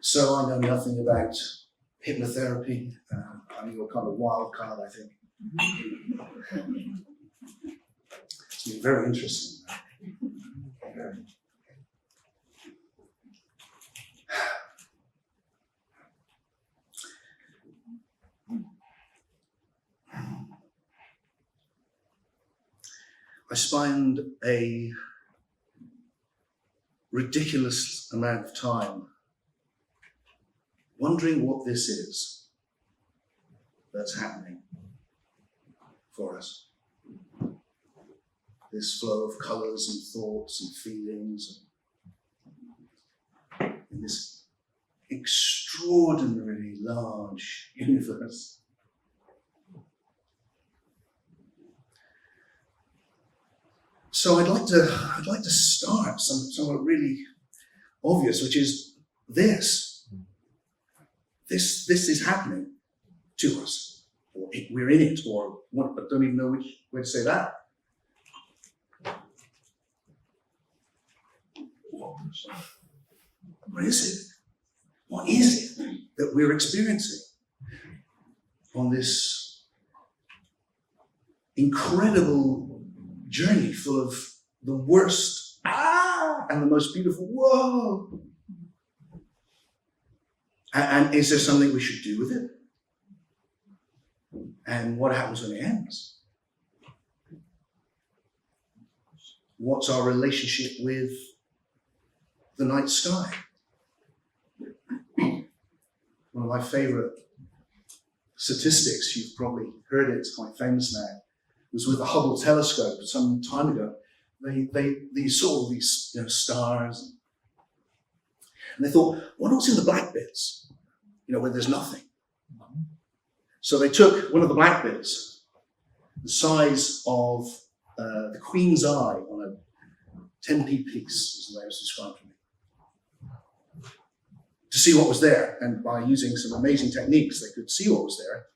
So I know nothing about hypnotherapy. I'm your kind of wild card, I think. It's been very interesting. I spend a ridiculous amount of time wondering what this is that's happening for us. This flow of colours and thoughts and feelings in this extraordinarily large universe. So I'd like to start somewhat really obvious, which is this. This is happening to us, or we're in it, or what, I don't even know which way to say that. What is it? What is it that we're experiencing on this incredible journey full of the worst and the most beautiful whoa? And is there something we should do with it? And what happens when it ends? What's our relationship with the night sky? One of my favorite statistics, you've probably heard it, it's quite famous now, was with the Hubble telescope some time ago. They saw all these stars, and they thought, what was in the black bits? Where there's nothing. So they took one of the black bits, the size of the Queen's eye on a 10p piece, is the way it was described to me, to see what was there. And by using some amazing techniques, they could see what was there.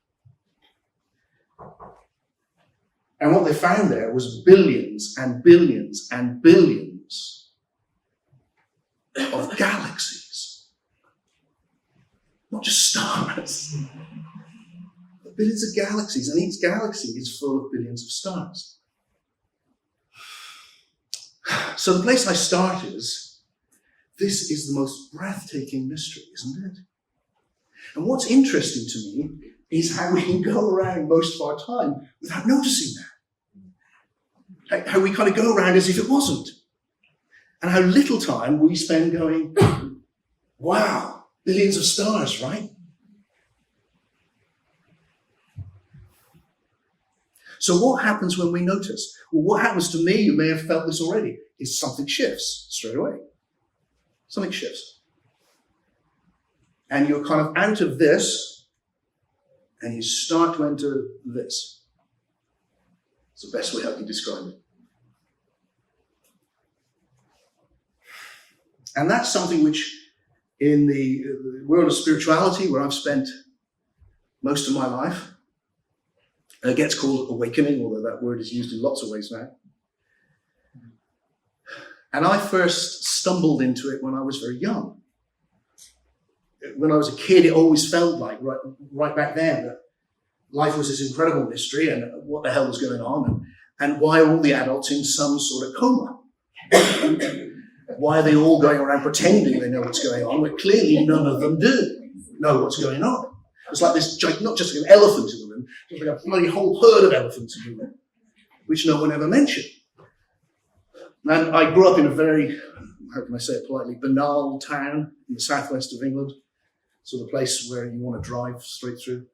And what they found there was billions and billions and billions of galaxies. Not just stars, but billions of galaxies. And each galaxy is full of billions of stars. So the place I start is, this is the most breathtaking mystery, isn't it? And what's interesting to me is how we can go around most of our time without noticing that. How we kind of go around as if it wasn't. And how little time we spend going, wow, billions of stars, right? So what happens when we notice? Well, what happens to me, you may have felt this already, is something shifts straight away. Something shifts. And you're kind of out of this, and you start to enter this. It's the best way I can describe it. And that's something which, in the world of spirituality, where I've spent most of my life, gets called awakening, although that word is used in lots of ways now. And I first stumbled into it when I was very young. When I was a kid, it always felt like, right back then, that life was this incredible mystery, and what the hell was going on, and why are all the adults in some sort of coma? Why are they all going around pretending they know what's going on, but clearly none of them do know what's going on? It's like this, not just an elephant in the room, just like a bloody whole herd of elephants in the room, which no one ever mentioned. And I grew up in a very, how can I say it politely, banal town in the southwest of England, sort of place where you want to drive straight through.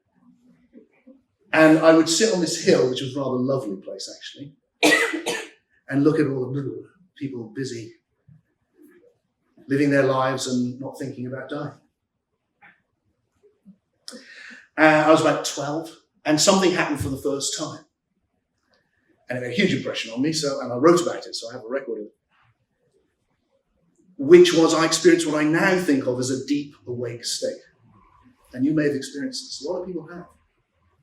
And I would sit on this hill, which was a rather lovely place actually, and look at all the little people busy living their lives and not thinking about dying. I was about 12, and something happened for the first time. And it made a huge impression on me, and I wrote about it, so I have a record of it. Which was, I experienced what I now think of as a deep awake state. And you may have experienced this. A lot of people have.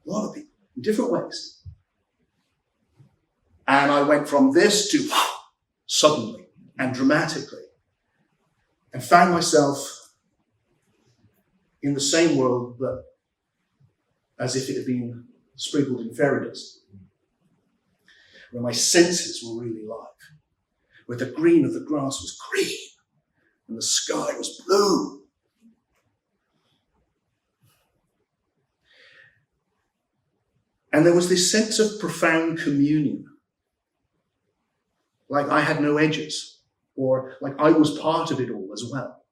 A lot of people, in different ways. And I went from this to suddenly and dramatically, and found myself in the same world, but as if it had been sprinkled in fairy dust, where my senses were really alive, where the green of the grass was green and the sky was blue. And there was this sense of profound communion, like I had no edges, or like I was part of it all as well.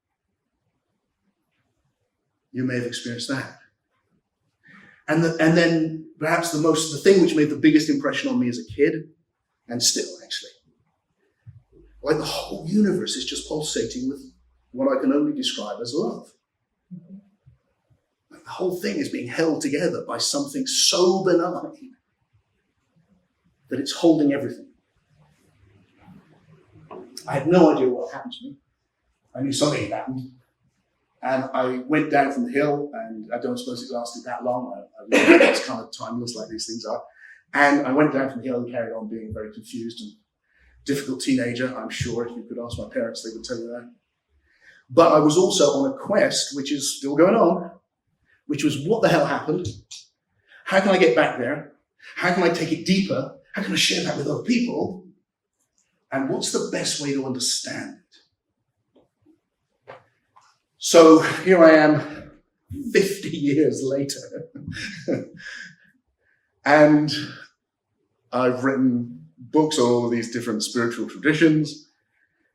You may have experienced that. And then perhaps the thing which made the biggest impression on me as a kid, and still actually, like the whole universe is just pulsating with what I can only describe as love. Like the whole thing is being held together by something so benign that it's holding everything. I had no idea what happened to me. I knew something had happened. And I went down from the hill, and I don't suppose it lasted that long. It's kind of timeless like these things are. And I went down from the hill and carried on being a very confused and difficult teenager. I'm sure if you could ask my parents, they would tell you that. But I was also on a quest, which is still going on, which was what the hell happened? How can I get back there? How can I take it deeper? How can I share that with other people? And what's the best way to understand it? So here I am 50 years later. And I've written books on all of these different spiritual traditions,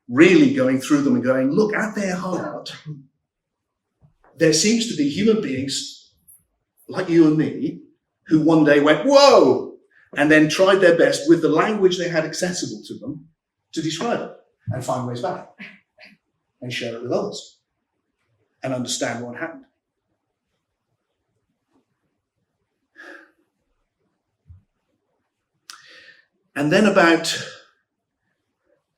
really going through them and going, look, at their heart, there seems to be human beings like you and me who one day went, whoa, and then tried their best with the language they had accessible to them to describe it and find ways back and share it with others and understand what happened. And then about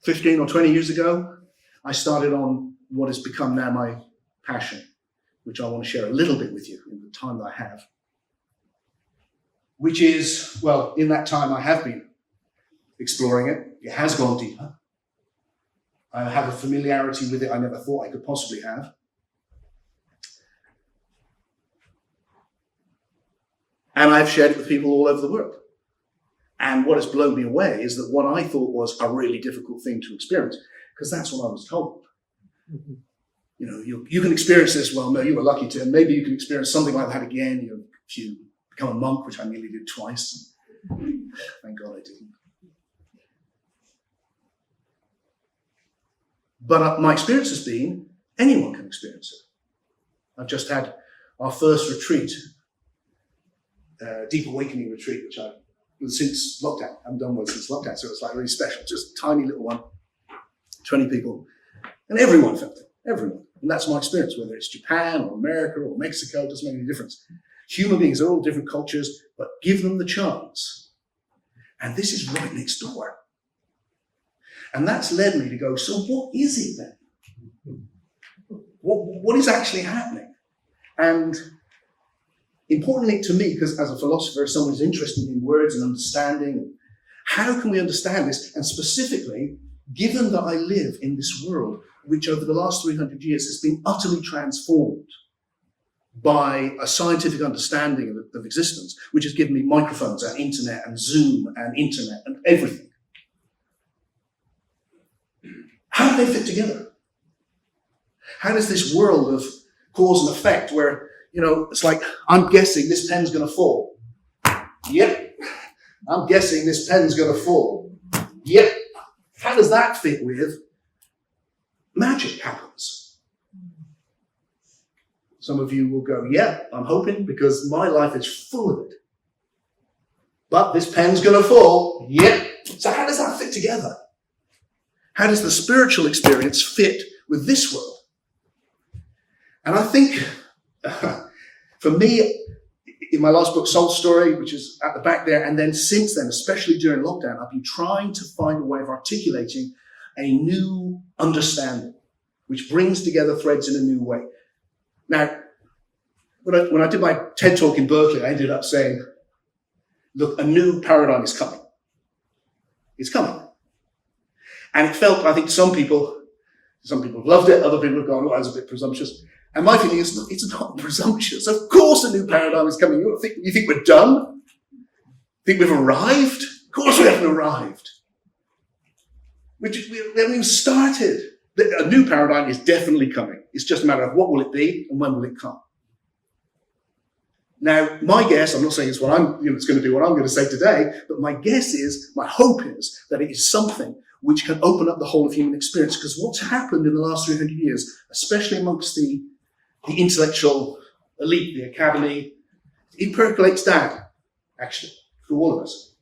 15 or 20 years ago, I started on what has become now my passion, which I want to share a little bit with you in the time that I have, which is, well, in that time I have been exploring it. It has gone deeper. I have a familiarity with it I never thought I could possibly have. And I've shared it with people all over the world. And what has blown me away is that what I thought was a really difficult thing to experience, because that's what I was told. Mm-hmm. You know, you can experience this. Well, no, you were lucky to. And maybe you can experience something like that again if you become a monk, which I nearly did twice. Thank God I didn't. But my experience has been anyone can experience it. I've just had our first retreat, Deep Awakening retreat, which I've since lockdown. I haven't done one since lockdown, so it's like really special. Just a tiny little one, 20 people, and everyone felt it. Everyone. And that's my experience, whether it's Japan or America or Mexico, it doesn't make any difference. Human beings are all different cultures, but give them the chance. And this is right next door. And that's led me to go, so what is it then? What is actually happening? And importantly to me, because as a philosopher, someone who's interested in words and understanding, how can we understand this? And specifically, given that I live in this world, which over the last 300 years has been utterly transformed by a scientific understanding of existence, which has given me microphones and internet and Zoom and internet and everything. How do they fit together? How does this world of cause and effect where, you know, it's like, I'm guessing this pen's going to fall. Yep. I'm guessing this pen's going to fall. Yep. How does that fit with magic happens? Some of you will go, yeah, I'm hoping, because my life is full of it. But this pen's going to fall. Yep. So how does that fit together? How does the spiritual experience fit with this world? And I think, for me, in my last book, Soul Story, which is at the back there, and then since then, especially during lockdown, I've been trying to find a way of articulating a new understanding, which brings together threads in a new way. Now, when I did my TED Talk in Berkeley, I ended up saying, look, a new paradigm is coming. It's coming. And it felt, I think some people have loved it, other people have gone, oh, that was a bit presumptuous. And my feeling is, it's not presumptuous. Of course a new paradigm is coming. You think we're done? Think we've arrived? Of course we haven't arrived. We haven't even started. A new paradigm is definitely coming. It's just a matter of what will it be and when will it come. Now, my guess, I'm not saying it's what it's going to do what I'm going to say today, but my guess is, my hope is that it is something which can open up the whole of human experience. Because what's happened in the last 300 years, especially amongst the intellectual elite, the academy, it percolates down, actually, through all of us,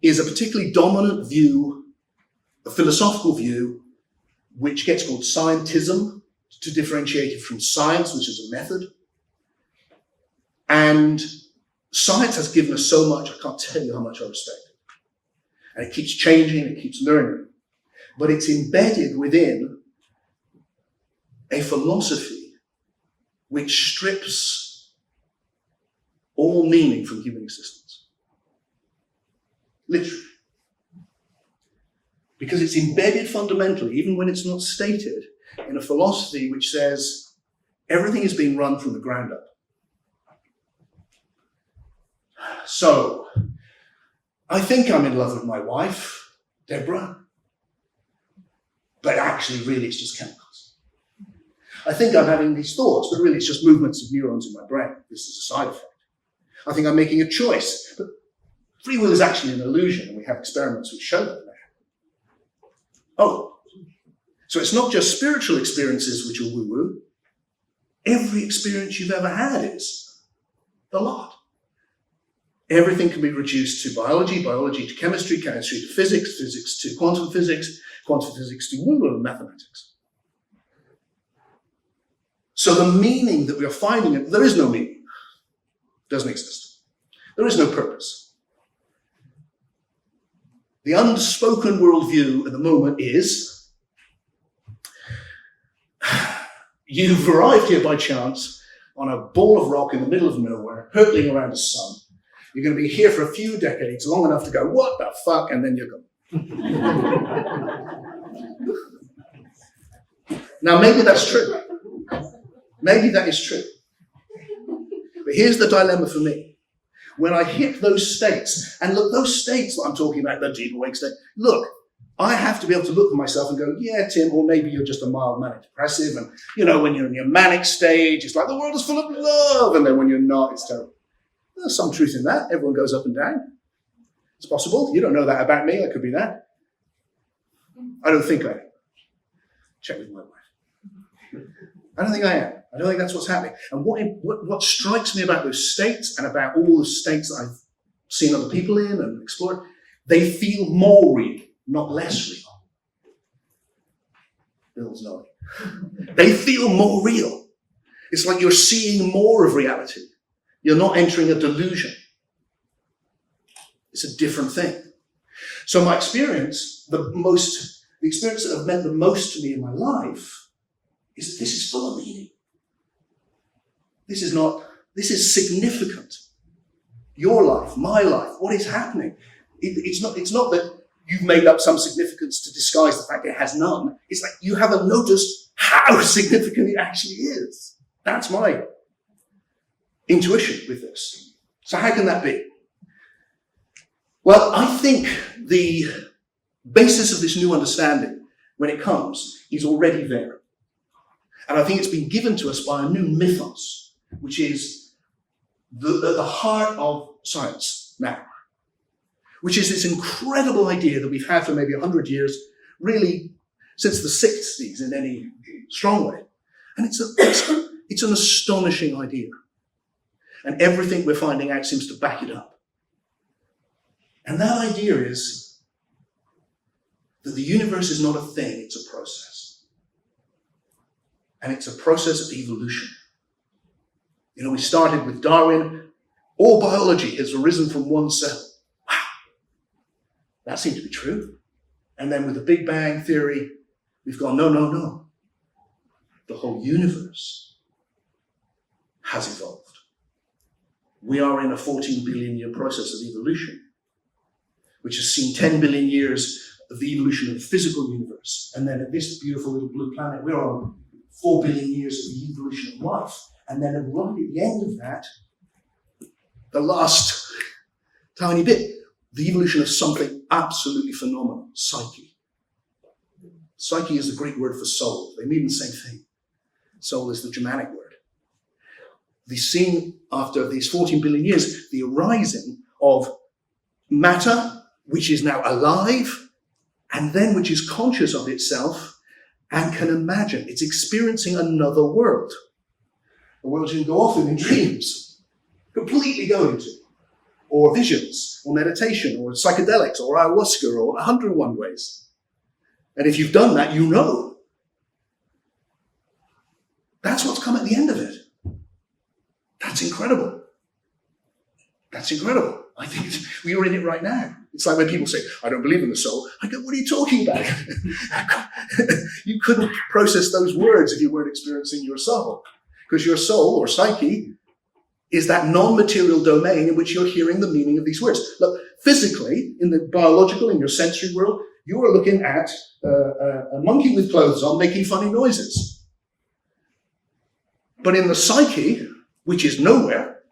is a particularly dominant view, a philosophical view, which gets called scientism, to differentiate it from science, which is a method. And science has given us so much, I can't tell you how much I respect it. And it keeps changing, it keeps learning. But it's embedded within a philosophy which strips all meaning from human existence. Literally. Because it's embedded fundamentally, even when it's not stated, in a philosophy which says everything is being run from the ground up. So, I think I'm in love with my wife, Deborah, but actually, really, it's just chemicals. I think I'm having these thoughts, but really, it's just movements of neurons in my brain. This is a side effect. I think I'm making a choice, but free will is actually an illusion, and we have experiments which show that. Oh, so it's not just spiritual experiences which are woo-woo. Every experience you've ever had is the lot. Everything can be reduced to biology, biology to chemistry, chemistry to physics, physics to quantum physics to mathematics. So the meaning that we are finding, there is no meaning. It doesn't exist. There is no purpose. The unspoken worldview at the moment is, you've arrived here by chance on a ball of rock in the middle of nowhere, hurtling around the sun. You're going to be here for a few decades, long enough to go, what the fuck, and then you're gone. Now, maybe that's true. Maybe that is true. But here's the dilemma for me. When I hit those states, and look, those states that I'm talking about, the deep awake state, look, I have to be able to look at myself and go, yeah, Tim, or maybe you're just a mild manic depressive, and, when you're in your manic stage, it's like the world is full of love, and then when you're not, it's terrible. There's some truth in that. Everyone goes up and down. It's possible. You don't know that about me. I could be that. I don't think I am. Check with my wife. I don't think I am. I don't think that's what's happening. And what strikes me about those states and about all the states that I've seen other people in and explored, they feel more real, not less real. Bill's nodding. They feel more real. It's like you're seeing more of reality. You're not entering a delusion. It's a different thing. So my experience, the experience that have meant the most to me in my life is that this is full of meaning. This is significant. Your life, my life, what is happening. It's not that you've made up some significance to disguise the fact it has none. It's like you haven't noticed how significant it actually is. That's my intuition with this. So how can that be? Well, I think the basis of this new understanding, when it comes, is already there. And I think it's been given to us by a new mythos, which is at the heart of science now, which is this incredible idea that we've had for maybe 100 years, really since the 60s in any strong way. And it's an astonishing idea. And everything we're finding out seems to back it up. And that idea is that the universe is not a thing, it's a process. And it's a process of evolution. We started with Darwin. All biology has arisen from one cell. Wow. That seemed to be true. And then with the Big Bang theory, we've gone, no. The whole universe has evolved. We are in a 14 billion year process of evolution, which has seen 10 billion years of the evolution of the physical universe. And then at this beautiful little blue planet we're on, 4 billion years of the evolution of life. And then right at the end of that, the last tiny bit, the evolution of something absolutely phenomenal, psyche. Psyche is the Greek word for soul. They mean the same thing. Soul is the Germanic word. The scene after these 14 billion years, the arising of matter, which is now alive, and then which is conscious of itself and can imagine. It's experiencing another world. A world you can go off in dreams, completely go into, or visions, or meditation, or psychedelics, or ayahuasca, or 101 ways. And if you've done that, you know. That's what's come at the end of it. That's incredible. That's incredible. I think we are in it right now. It's like when people say, I don't believe in the soul. I go, what are you talking about? You couldn't process those words if you weren't experiencing your soul. Because your soul, or psyche, is that non-material domain in which you're hearing the meaning of these words. Look, physically, in the biological, in your sensory world, you are looking at a monkey with clothes on making funny noises. But in the psyche, which is nowhere,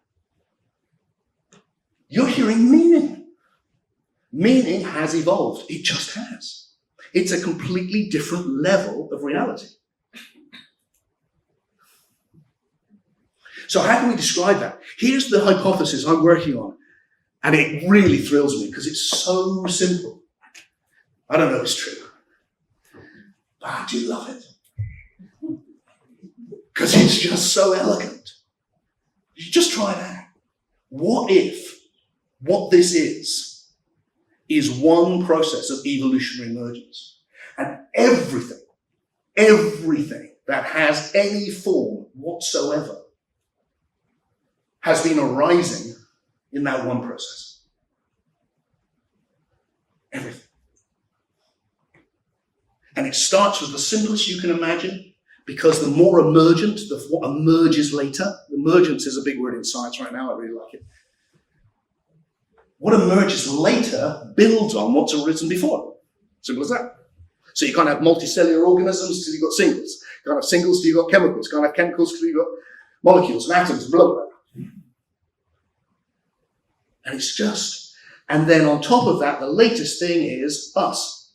you're hearing meaning. Meaning has evolved. It just has. It's a completely different level of reality. So how can we describe that? Here's the hypothesis I'm working on. And it really thrills me because it's so simple. I don't know if it's true. But I do love it. Because it's just so elegant. You just try it out. What if what this is one process of evolutionary emergence? And everything that has any form whatsoever has been arising in that one process. Everything. And it starts with the simplest you can imagine, because the more emergent, what emerges later, emergence is a big word in science right now, I really like it. What emerges later builds on what's arisen before. Simple as that. So you can't have multicellular organisms till you've got singles. You can't have singles till you've got chemicals. You can't have chemicals till you've got molecules and atoms, blah, blah, blah. And it's just, and then on top of that, the latest thing is us.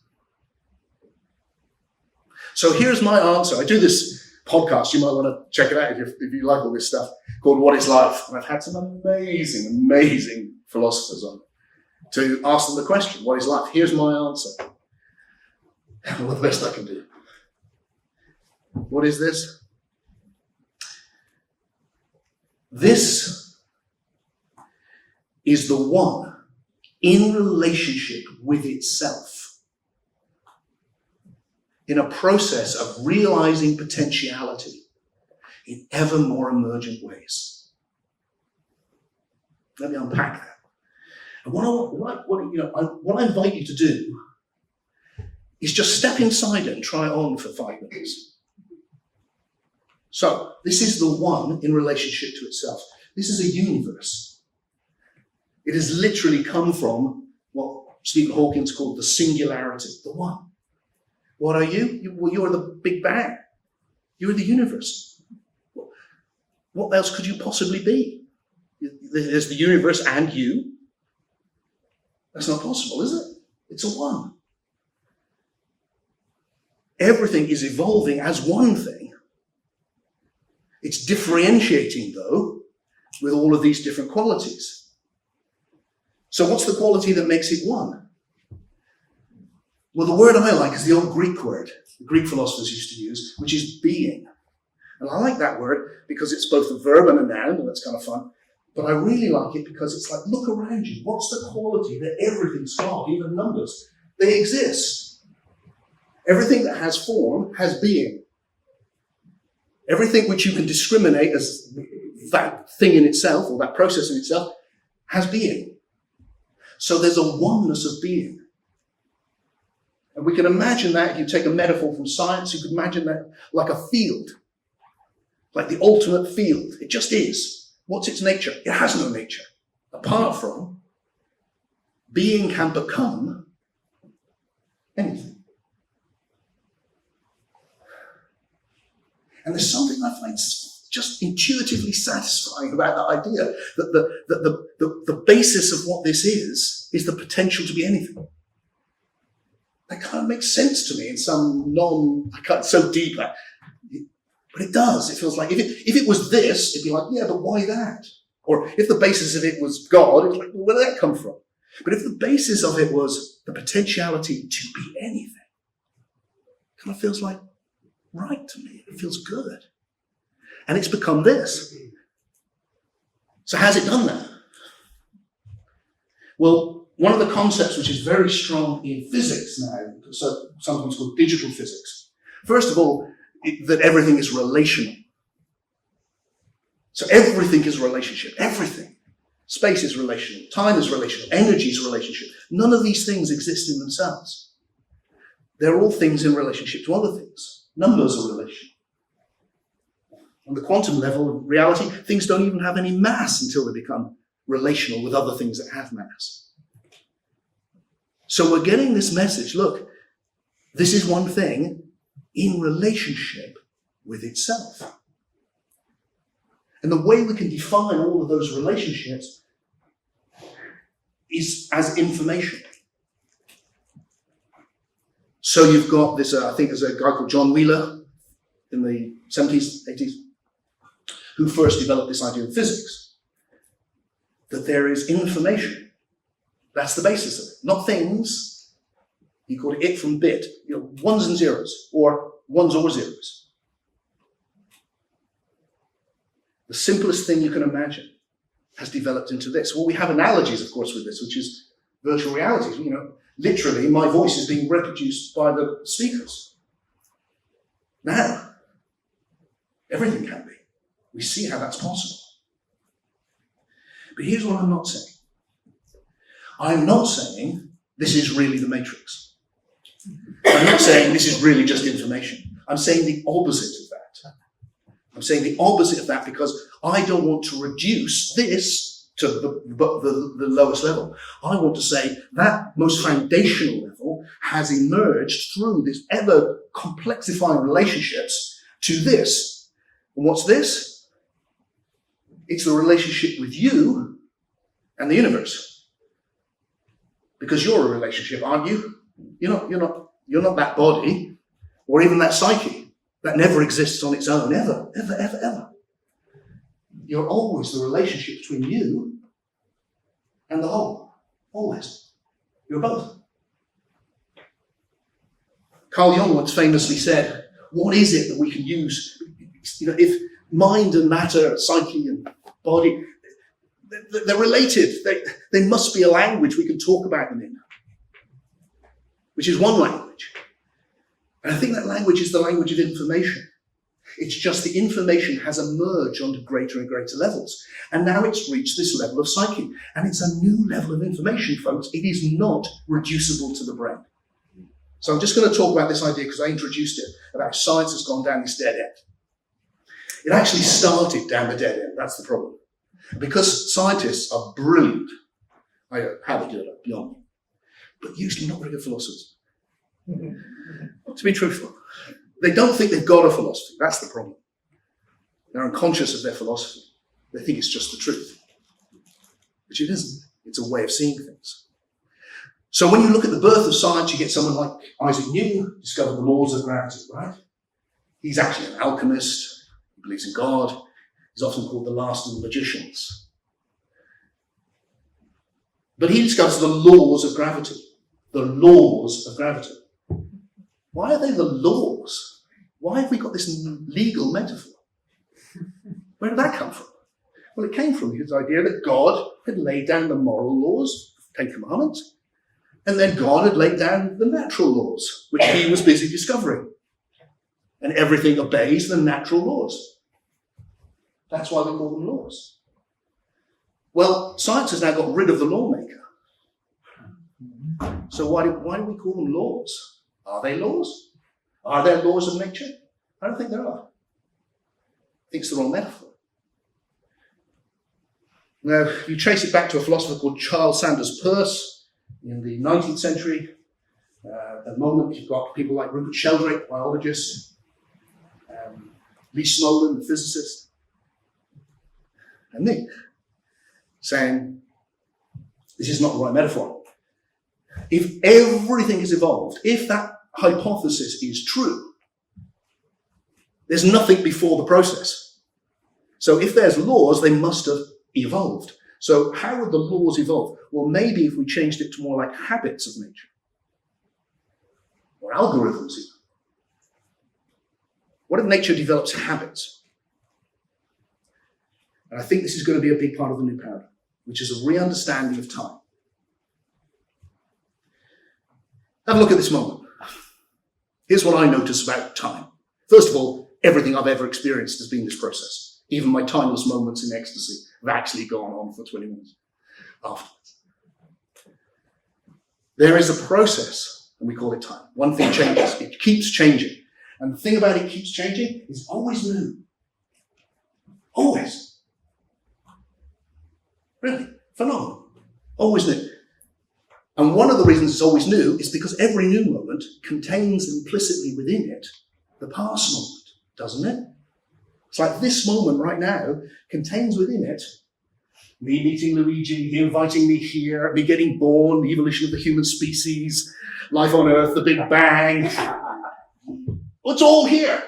So here's my answer. I do this podcast, you might want to check it out if you like all this stuff, called What is Life? And I've had some amazing philosophers on to ask them the question, what is life? Here's my answer. Well, the best I can do. What is this? This is the one in relationship with itself, in a process of realizing potentiality in ever more emergent ways. Let me unpack that. And what I invite you to do is just step inside it and try it on for 5 minutes. So, this is the one in relationship to itself. This is a universe. It has literally come from what Stephen Hawking called the singularity, the one. What are you? You're the Big Bang. You're the universe. What else could you possibly be? There's the universe and you. That's not possible, is it? It's a one. Everything is evolving as one thing. It's differentiating, though, with all of these different qualities. So what's the quality that makes it one? Well, the word I like is the old Greek word, the Greek philosophers used to use, which is being. And I like that word because it's both a verb and a noun, and that's kind of fun. But I really like it because it's like, look around you. What's the quality that everything's got, even numbers? They exist. Everything that has form has being. Everything which you can discriminate as that thing in itself, or that process in itself, has being. So there's a oneness of being. And we can imagine that, if you take a metaphor from science, you could imagine that like a field, like the ultimate field. It just is. What's its nature? It has no nature, apart from being can become anything. And there's something I find just intuitively satisfying about that idea that the basis of what this is the potential to be anything. That kind of makes sense to me in some so deep, but it does. It feels like if it was this, it'd be like, yeah, but why that? Or if the basis of it was God, it's like, well, where did that come from? But if the basis of it was the potentiality to be anything, it kind of feels like right to me. It feels good. And it's become this. So how's it done that? Well, one of the concepts which is very strong in physics now, so sometimes called digital physics, first of all, that everything is relational. So everything is a relationship. Everything. Space is relational. Time is relational. Energy is relationship. None of these things exist in themselves. They're all things in relationship to other things. Numbers are relational. On the quantum level of reality, things don't even have any mass until they become relational with other things that have mass. So we're getting this message, look, this is one thing in relationship with itself. And the way we can define all of those relationships is as information. So you've got this, I think there's a guy called John Wheeler in the 70s, 80s, who first developed this idea of physics, that there is information. That's the basis of it. Not things. He called it from bit, ones and zeros, or ones or zeros. The simplest thing you can imagine has developed into this. Well, we have analogies, of course, with this, which is virtual realities. Literally, my voice is being reproduced by the speakers. Now, everything can be. We see how that's possible. But here's what I'm not saying. I'm not saying this is really the Matrix. I'm not saying this is really just information. I'm saying the opposite of that. I'm saying the opposite of that because I don't want to reduce this to the lowest level. I want to say that most foundational level has emerged through this ever complexifying relationships to this. And what's this? It's the relationship with you and the universe. Because you're a relationship, aren't you? You're not that body or even that psyche that never exists on its own, ever, ever, ever, ever. You're always the relationship between you and the whole. Always. You're both. Carl Jung once famously said, what is it that we can use? If mind and matter, psyche and body, they're related. They must be a language we can talk about them in, which is one language. And I think that language is the language of information. It's just the information has emerged onto greater and greater levels. And now it's reached this level of psyche. And it's a new level of information, folks. It is not reducible to the brain. So I'm just going to talk about this idea because I introduced it, about science has gone down this dead end. It actually started down the dead end. That's the problem. Because scientists are brilliant. I don't know how they do it, beyond me. But usually not very good philosophers. To be truthful. They don't think they've got a philosophy. That's the problem. They're unconscious of their philosophy. They think it's just the truth. Which it isn't. It's a way of seeing things. So when you look at the birth of science, you get someone like Isaac Newton, discovered the laws of gravity, right? He's actually an alchemist. He believes in God. He's often called the last of the magicians. But he discovers the laws of gravity. The laws of gravity. Why are they the laws? Why have we got this legal metaphor? Where did that come from? Well, it came from his idea that God had laid down the moral laws, Ten Commandments, and then God had laid down the natural laws, which he was busy discovering. And everything obeys the natural laws. That's why we call them laws. Well, science has now got rid of the lawmaker. So why do we call them laws? Are they laws? Are there laws of nature? I don't think there are. I think it's the wrong metaphor. Now, you trace it back to a philosopher called Charles Sanders Peirce in the 19th century. At the moment, you've got people like Rupert Sheldrake, biologists. Lee Smolin, the physicist, and me, saying, this is not the right metaphor. If everything has evolved, if that hypothesis is true, there's nothing before the process. So if there's laws, they must have evolved. So how would the laws evolve? Well, maybe if we changed it to more like habits of nature, or algorithms even. What if nature develops habits? And I think this is going to be a big part of the new paradigm, which is a re-understanding of time. Have a look at this moment. Here's what I notice about time. First of all, everything I've ever experienced has been this process. Even my timeless moments in ecstasy have actually gone on for 20 minutes afterwards. There is a process, and we call it time. One thing changes. It keeps changing. And the thing about it keeps changing is always new. Always. Really. Phenomenal. Always new. And one of the reasons it's always new is because every new moment contains implicitly within it the past moment, doesn't it? It's like this moment right now contains within it me meeting Luigi, he inviting me here, me getting born, the evolution of the human species, life on Earth, the Big Bang. It's all here.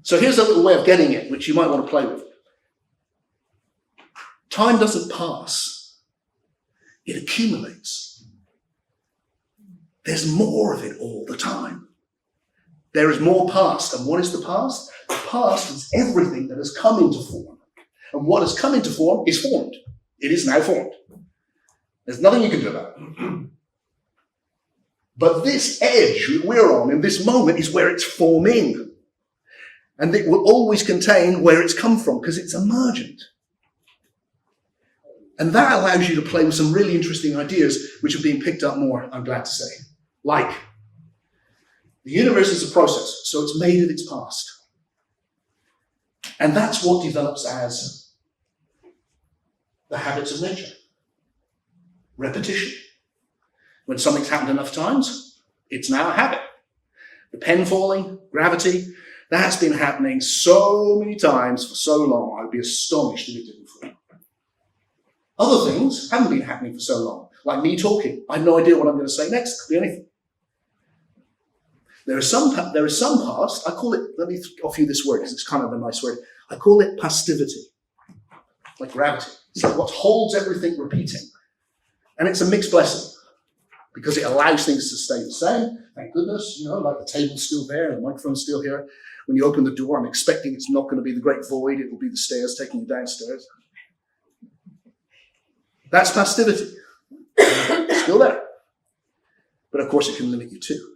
So here's a little way of getting it, which you might want to play with. Time doesn't pass. It accumulates. There's more of it all the time. There is more past. And what is the past? The past is everything that has come into form. And what has come into form is formed. It is now formed. There's nothing you can do about it. But this edge we're on in this moment is where it's forming. And it will always contain where it's come from because it's emergent. And that allows you to play with some really interesting ideas which are being picked up more, I'm glad to say. Like, the universe is a process, so it's made of its past. And that's what develops as the habits of nature. Repetition. When something's happened enough times, it's now a habit. The pen falling, gravity, that's been happening so many times for so long, I would be astonished if it didn't fall. Other things haven't been happening for so long, like me talking. I have no idea what I'm going to say next. It could be anything. There is some past, I call it, let me offer you this word because it's kind of a nice word. I call it passivity, like gravity. It's like what holds everything repeating. And it's a mixed blessing because it allows things to stay the same. Thank goodness, like the table's still there, the microphone's still here. When you open the door, I'm expecting it's not going to be the great void. It will be the stairs taking you downstairs. That's passivity. Still there. But of course it can limit you too.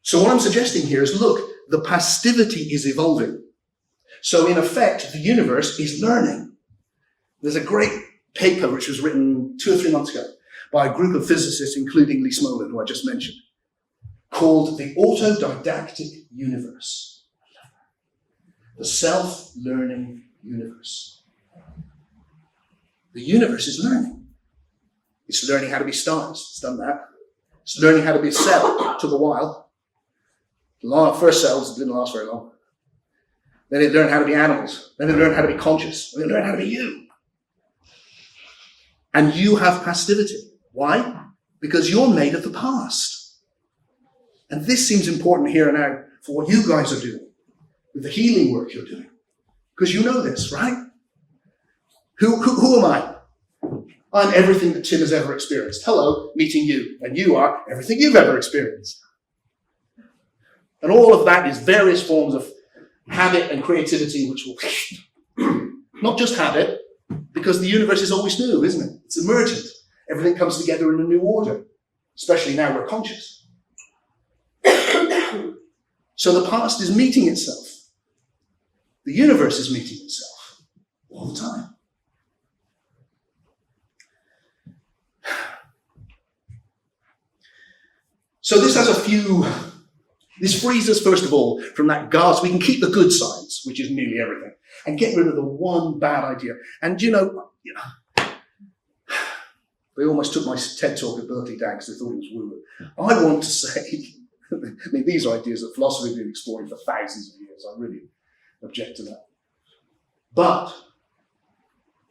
So what I'm suggesting here is, look, the passivity is evolving. So in effect, the universe is learning. There's a great paper which was written 2 or 3 months ago by a group of physicists, including Lee Smolin, who I just mentioned, called The Autodidactic Universe. The self-learning universe. The universe is learning. It's learning how to be stars. It's done that. It's learning how to be a cell. It took a while. First cells didn't last very long. Then it learned how to be animals. Then it learned how to be conscious. Then it learned how to be you. And you have passivity. Why? Because you're made of the past. And this seems important here and now for what you guys are doing, with the healing work you're doing. Because you know this, right? Who am I? I'm everything that Tim has ever experienced. Hello, meeting you. And you are everything you've ever experienced. And all of that is various forms of habit and creativity, which will not just habit, because the universe is always new, isn't it? It's emergent. Everything comes together in a new order, especially now we're conscious. So the past is meeting itself. The universe is meeting itself all the time. So this has this frees us, first of all, from that ghast. We can keep the good science, which is nearly everything, and get rid of the one bad idea. And They almost took my TED talk at Berkeley down because they thought it was woo-woo. I want to say, I mean, these are ideas that philosophy has been exploring for thousands of years. I really object to that. But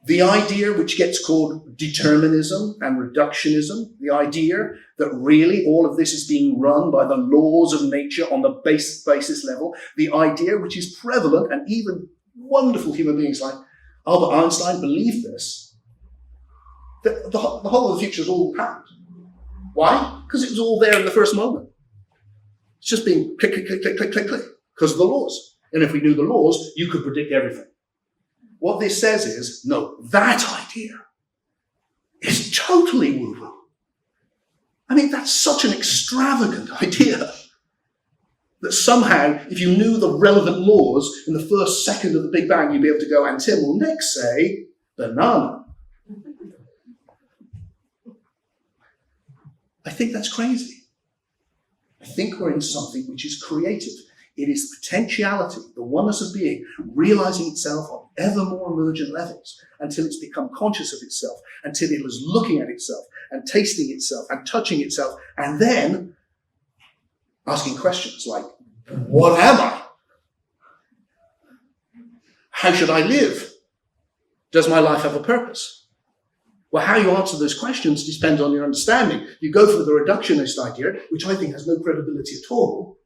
the idea which gets called determinism and reductionism, the idea that really all of this is being run by the laws of nature on the basis level, the idea which is prevalent, and even wonderful human beings like Albert Einstein believed this, that the whole of the future is all happened. Why? Because it was all there in the first moment. It's just being click, click, click, click, click, click, click, because of the laws. And if we knew the laws, you could predict everything. What this says is, no, that idea is totally woo-woo. I mean, that's such an extravagant idea that somehow, if you knew the relevant laws in the first second of the Big Bang, you'd be able to go, and Tim will next say, banana. I think that's crazy. I think we're in something which is creative. It is potentiality, the oneness of being, realizing itself on ever more emergent levels until it's become conscious of itself, until it is looking at itself and tasting itself and touching itself, and then asking questions like, what am I? How should I live? Does my life have a purpose? Well, how you answer those questions depends on your understanding. You go for the reductionist idea, which I think has no credibility at all,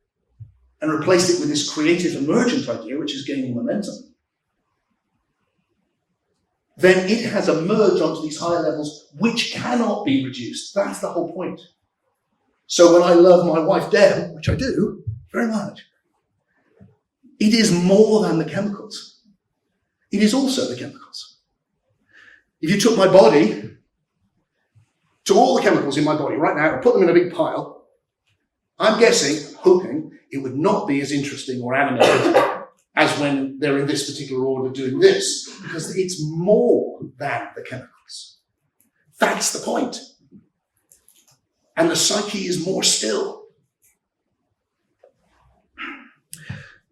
and replace it with this creative emergent idea, which is gaining momentum, then it has emerged onto these higher levels which cannot be reduced. That's the whole point. So when I love my wife, Deb, which I do very much, it is more than the chemicals. It is also the chemicals. If you took my body, took all the chemicals in my body right now and put them in a big pile, I'm guessing, hoping, it would not be as interesting or animated as when they're in this particular order doing this, because it's more than the chemicals. That's the point. And the psyche is more still.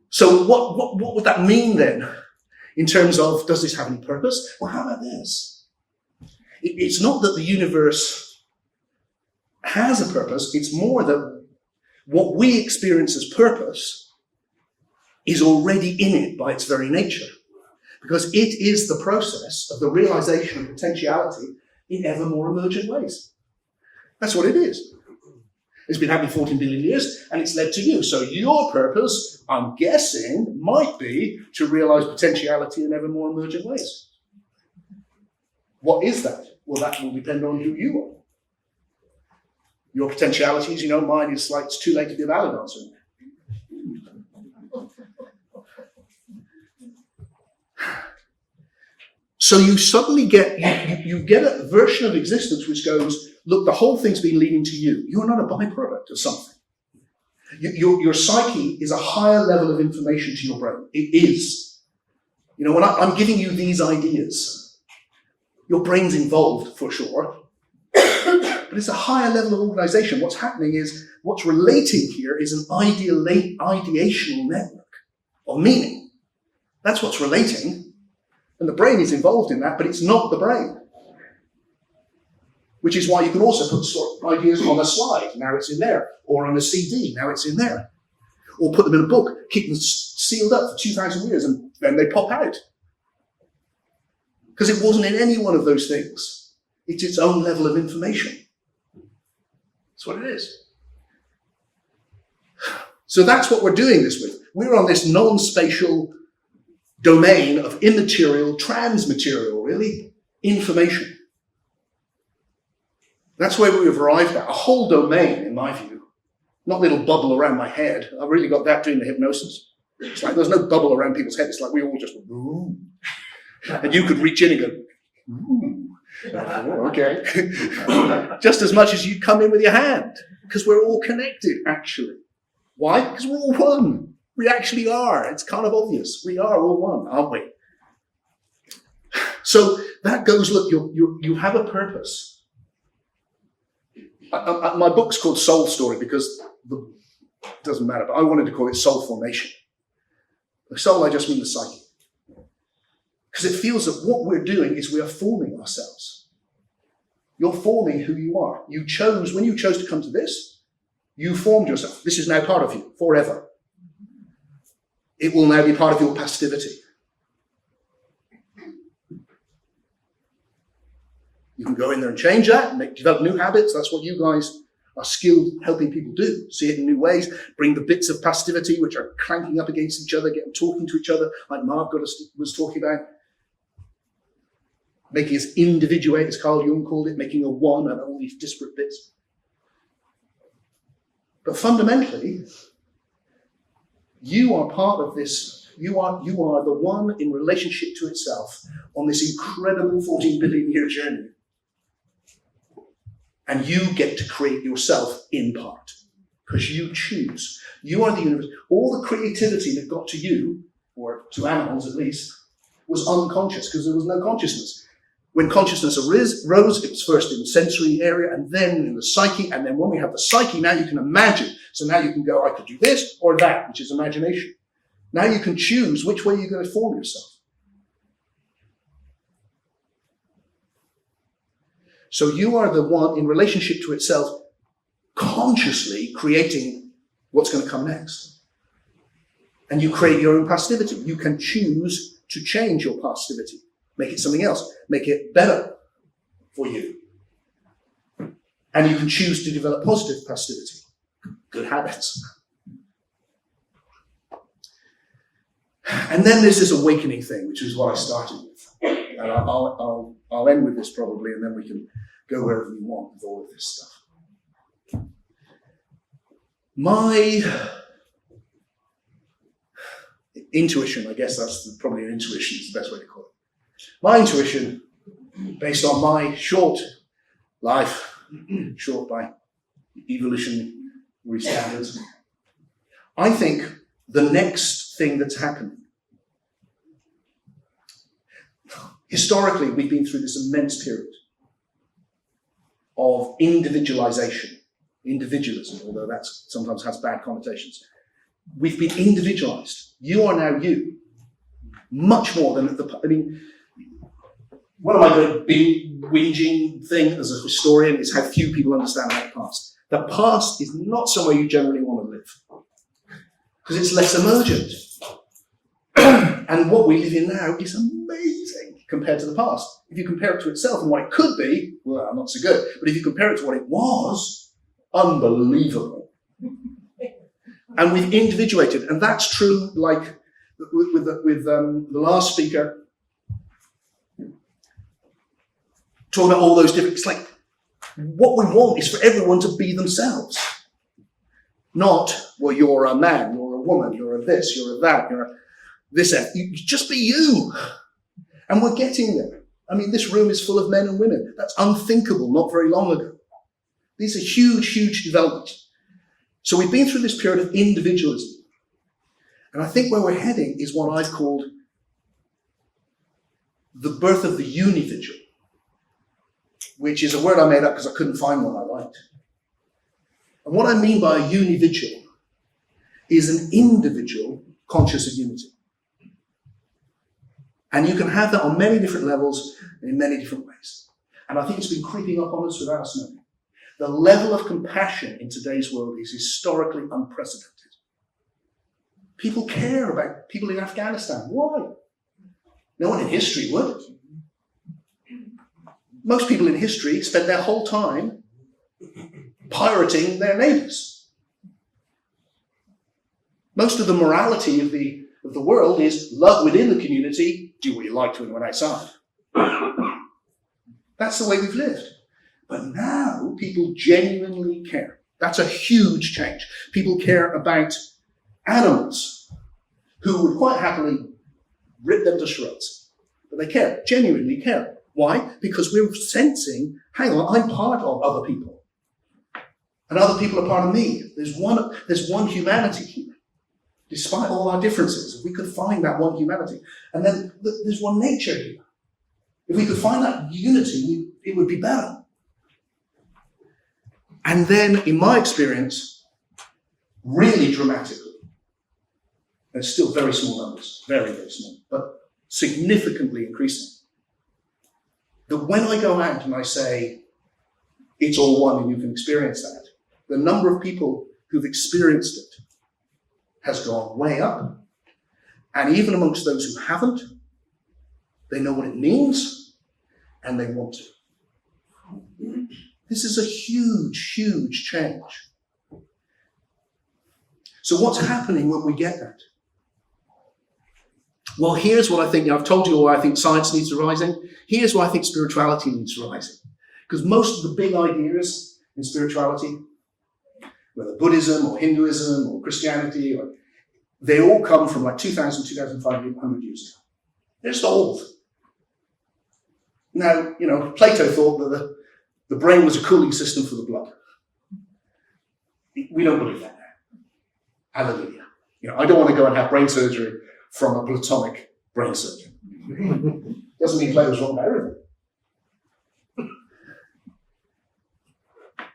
So what would that mean then, in terms of, does this have any purpose? Well, how about this? It's not that the universe has a purpose, it's more that what we experience as purpose is already in it by its very nature, because it is the process of the realization of potentiality in ever more emergent ways. That's what it is. It's been happening 14 billion years, and it's led to you. So your purpose, I'm guessing, might be to realize potentiality in ever more emergent ways. What is that? Well, that will depend on who you are. Your potentialities, mine is like, it's too late to be a ballet dancer. So you suddenly get, you get a version of existence which goes, look, the whole thing's been leading to you. You're not a byproduct of something. Your psyche is a higher level of information to your brain. It is. When I'm giving you these ideas, your brain's involved for sure. But it's a higher level of organization. What's happening is, what's relating here is an ideational network of meaning. That's what's relating. And the brain is involved in that, but it's not the brain. Which is why you can also put ideas on a slide, now it's in there. Or on a CD, now it's in there. Or put them in a book, keep them sealed up for 2,000 years, and then they pop out. Because it wasn't in any one of those things. It's its own level of information. That's what it is. So that's what we're doing this with. We're on this non-spatial domain of immaterial, transmaterial, really, information. That's where we've arrived at. A whole domain, in my view. Not a little bubble around my head. I've really got that doing the hypnosis. It's like there's no bubble around people's heads. It's like we all just, ooh. And you could reach in and go, ooh. Oh, okay. Just as much as you come in with your hand, because we're all connected, actually. Why? Because we're all one. We actually are. It's kind of obvious. We are all one, aren't we? So that goes, look, you have a purpose. My book's called Soul Story because it doesn't matter, but I wanted to call it Soul Formation. The soul, I just mean the psyche. Because it feels that what we're doing is we are forming ourselves. You're forming who you are. When you chose to come to this, you formed yourself. This is now part of you forever. It will now be part of your passivity. You can go in there and change that, and develop new habits. That's what you guys are skilled helping people do. See it in new ways, bring the bits of passivity which are clanking up against each other, get them talking to each other, like Mark was talking about. Making us individuate, as Carl Jung called it, making a one and all these disparate bits. But fundamentally, you are part of this. You are the one in relationship to itself on this incredible 14 billion year journey. And you get to create yourself in part, because you choose. You are the universe. All the creativity that got to you, or to animals at least, was unconscious, because there was no consciousness. When consciousness rose, it was first in the sensory area, and then in the psyche, and then when we have the psyche, now you can imagine. So now you can go, I could do this or that, which is imagination. Now you can choose which way you're going to form yourself. So you are the one in relationship to itself, consciously creating what's going to come next. And you create your own passivity. You can choose to change your passivity. Make it something else. Make it better for you. And you can choose to develop positive passivity. Good habits. And then there's this awakening thing, which is what I started with. And I'll end with this probably, and then we can go wherever we want with all of this stuff. My intuition, I guess that's probably an intuition is the best way to call it. My intuition, based on my short life, short by evolutionary standards, I think the next thing that's happening, historically, we've been through this immense period of individualism, although that sometimes has bad connotations. We've been individualised. You are now you, much more than one of my big whinging thing as a historian is how few people understand about the past. The past is not somewhere you generally want to live, because it's less emergent. And what we live in now is amazing compared to the past. If you compare it to itself and what it could be, well, not so good. But if you compare it to what it was, unbelievable. And we've individuated, and that's true. Like with the last speaker, talking about all those different. It's like what we want is for everyone to be themselves, not well, you're a man, you're a woman, you're a this, you're a that, you're a this. You just be you, and we're getting there. I mean, this room is full of men and women. That's unthinkable not very long ago. These are huge, huge developments. So we've been through this period of individualism. And I think where we're heading is what I've called the birth of the unividual, which is a word I made up because I couldn't find one I liked. And what I mean by a unividual is an individual conscious of unity. And you can have that on many different levels and in many different ways. And I think it's been creeping up on us without us knowing. The level of compassion in today's world is historically unprecedented. People care about people in Afghanistan. Why? No one in history would. Most people in history spent their whole time pirating their neighbors. Most of the morality of the world is love within the community, do what you like to anyone outside. That's the way we've lived. But now people genuinely care. That's a huge change. People care about animals who would quite happily rip them to shreds. But they care, genuinely care. Why? Because we're sensing, hang on, I'm part of other people. And other people are part of me. There's one humanity here. Despite all our differences, if we could find that one humanity. And then there's one nature here. If we could find that unity, it would be better. And then, in my experience, really dramatically, and still very small numbers, very, very small, but significantly increasing, that when I go out and I say, it's all one and you can experience that. The number of people who've experienced it has gone way up. And even amongst those who haven't, they know what it means and they want to. This is a huge, huge change. So what's happening when we get that? Well, here's what I think. I've told you why I think science needs to rise in. Here's why I think spirituality needs to rise in. Because most of the big ideas in spirituality, whether Buddhism or Hinduism or Christianity, they all come from like 2,000, 2,500 years ago. They're just old. Now, Plato thought that the brain was a cooling system for the blood. We don't believe that now. Hallelujah. I don't want to go and have brain surgery from a Platonic brain surgeon. Doesn't mean Plato's wrong about everything.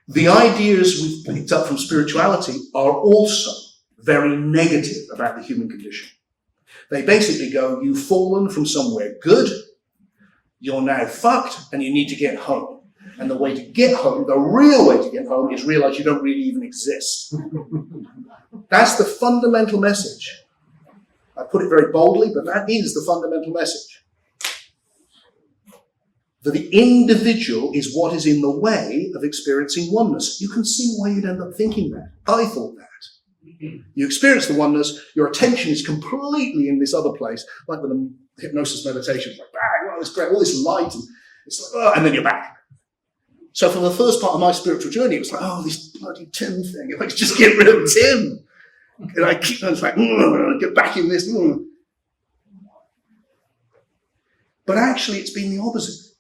The ideas we've picked up from spirituality are also very negative about the human condition. They basically go, you've fallen from somewhere good, you're now fucked, and you need to get home. And the way to get home, the real way to get home, is realize you don't really even exist. That's the fundamental message. I put it very boldly, but that is the fundamental message. That the individual is what is in the way of experiencing oneness. You can see why you'd end up thinking that. I thought that. You experience the oneness, your attention is completely in this other place, like with a hypnosis meditation. It's like, bang, it's great, all this light, and it's like, oh, and then you're back. So for the first part of my spiritual journey, it was like, oh, this bloody Tim thing. If I could just get rid of Tim. And I keep on like, get back in this. But actually, it's been the opposite.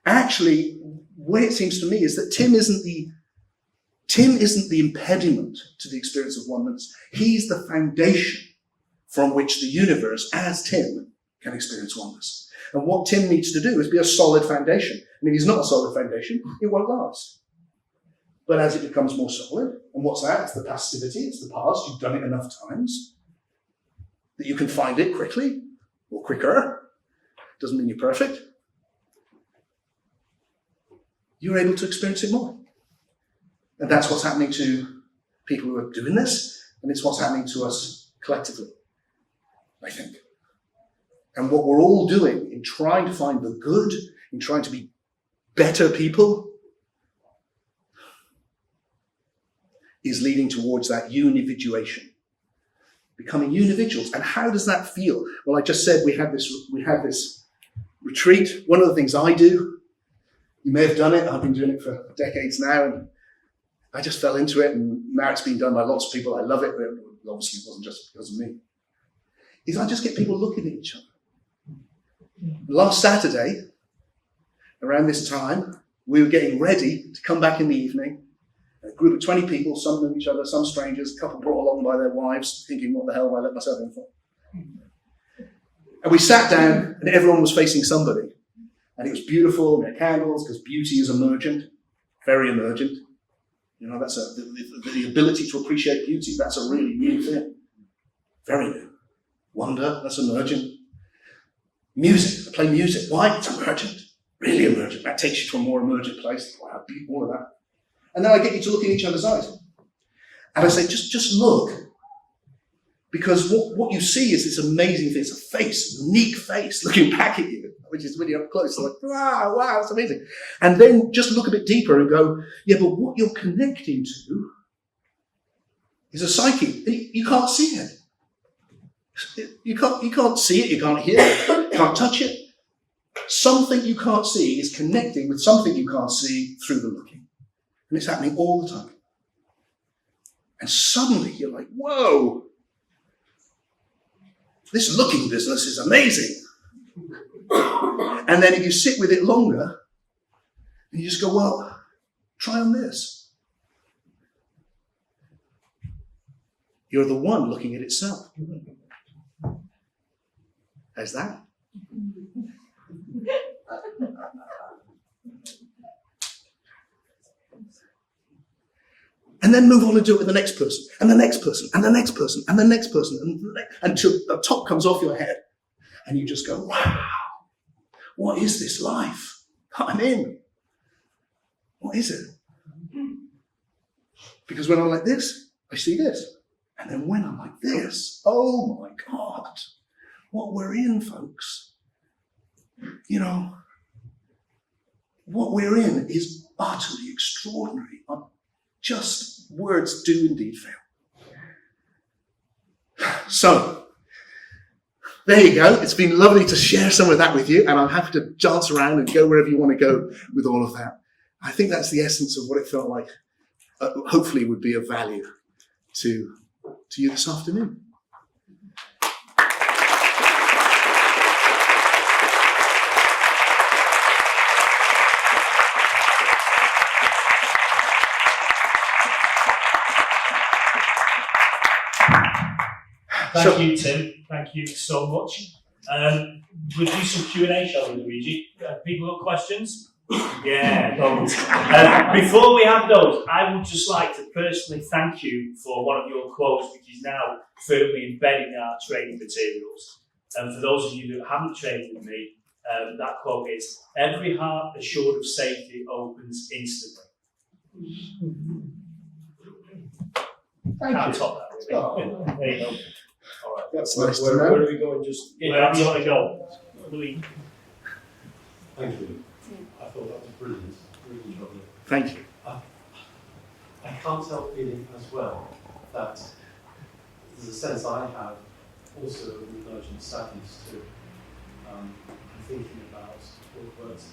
Actually, the way it seems to me is that Tim isn't the impediment to the experience of oneness. He's the foundation from which the universe, as Tim, can experience oneness. And what Tim needs to do is be a solid foundation. And if he's not a solid foundation, it won't last. But as it becomes more solid, and what's that? It's the passivity, it's the past. You've done it enough times that you can find it quickly or quicker. Doesn't mean you're perfect. You're able to experience it more. And that's what's happening to people who are doing this, and it's what's happening to us collectively, I think. And what we're all doing in trying to find the good, in trying to be better people, is leading towards that unividuation, becoming unividuals. And how does that feel? Well, I just said we had this retreat. One of the things I do, you may have done it, I've been doing it for decades now, and I just fell into it, and now it's been done by lots of people. I love it, but obviously it wasn't just because of me. Is I just get people looking at each other. Last Saturday, around this time, we were getting ready to come back in the evening. A group of 20 people, some knew each other, some strangers, a couple brought along by their wives, thinking, what the hell have I let myself in for? And we sat down, and everyone was facing somebody. And it was beautiful, and we had candles, because beauty is emergent, very emergent. That's the ability to appreciate beauty, that's a really new thing. Very new. Wonder, that's emergent. Music, play music. Why? It's emergent. Really emergent. That takes you to a more emergent place. Wow, all of that. And then I get you to look in each other's eyes. And I say, just look. Because what you see is this amazing thing. It's a face, a unique face looking back at you, which is really up close. Like, wow, it's amazing. And then just look a bit deeper and go, yeah, but what you're connecting to is a psyche. You can't see it. You can't see it, you can't hear it, you can't touch it. Something you can't see is connecting with something you can't see through the looking. And it's happening all the time. And suddenly you're like, whoa, this looking business is amazing. And then if you sit with it longer, and you just go, well, try on this. You're the one looking at itself. How's that? And then move on and do it with the next person, and the next person, and the next person, and the next person, until the top comes off your head. And you just go, wow, what is this life I'm in? What is it? Because when I'm like this, I see this. And then when I'm like this, oh my God, what we're in, folks. You know, what we're in is utterly extraordinary. Just words do indeed fail. So, there you go. It's been lovely to share some of that with you, and I'm happy to dance around and go wherever you want to go with all of that. I think that's the essence of what it felt like. Hopefully would be of value to you this afternoon. Thank you, Tim. Thank you so much. We'll do some Q&A, shall we, Luigi? People got questions? Yeah, loads. Before we have those, I would just like to personally thank you for one of your quotes, which is now firmly embedded in our training materials. And for those of you that haven't trained with me, that quote is, "Every heart assured of safety opens instantly." Can't top that, really. Oh. There you go. All right. That's nice to know. Where do we go? And just Wherever you want to go. Louis. Thank you. I thought that was brilliant. Really enjoyed it. Thank you. I can't help feeling as well that there's a sense I have also of an emergent sadness too. I'm thinking about what works